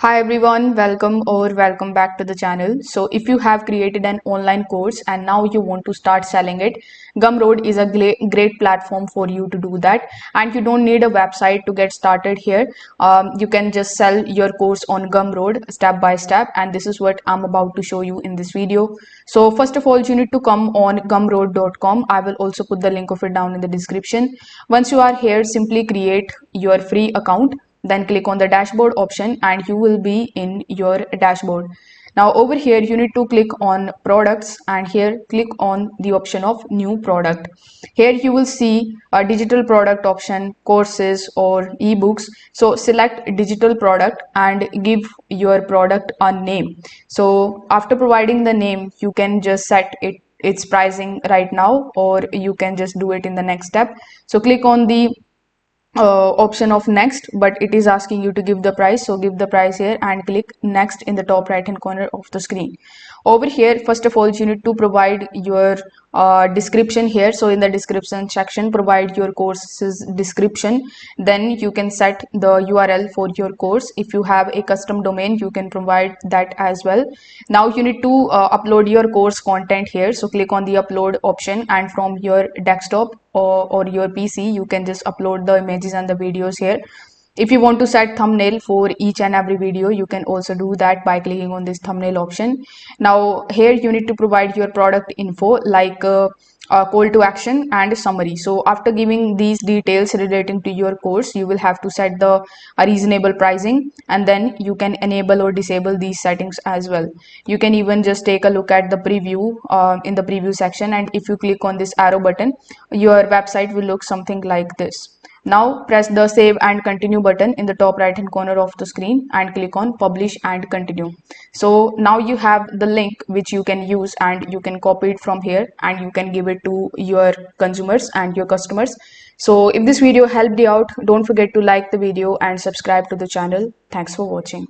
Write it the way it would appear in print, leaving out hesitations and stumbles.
Hi everyone, welcome back to the channel. So if you have created an online course and now you want to start selling it, Gumroad is a great platform for you to do that, and you don't need a website to get started here. You can just sell your course on Gumroad step by step, and this is what I'm about to show you in this video. So first of all, you need to come on gumroad.com. I will also put the link of it down in the description. Once you are here, simply create your free account, then click on the dashboard option and you will be in your dashboard. Now over here you need to click on products and here click on the option of new product. Here you will see a digital product option, courses or ebooks. So select digital product and give your product a name. So after providing the name, you can just set its pricing right now, or you can just do it in the next step. So click on the option of next, but it is asking you to give the price, so give the price here and click next in the top right hand corner of the screen. Over here, first of all, you need to provide your description here. So in the description section, provide your course's description. Then you can set the URL for your course. If you have a custom domain, you can provide that as well. Now you need to upload your course content here. So click on the upload option, and from your desktop or your PC, you can just upload the images and the videos here. If you want to set thumbnail for each and every video, you can also do that by clicking on this thumbnail option. Now here you need to provide your product info like a call to action and a summary. So after giving these details relating to your course, you will have to set the reasonable pricing, and then you can enable or disable these settings as well. You can even just take a look at the preview in the preview section, and if you click on this arrow button, your website will look something like this. Now press the save and continue button in the top right hand corner of the screen and click on publish and continue. So now you have the link which you can use, and you can copy it from here and you can give it to your consumers and your customers. So if this video helped you out, don't forget to like the video and subscribe to the channel. Thanks for watching.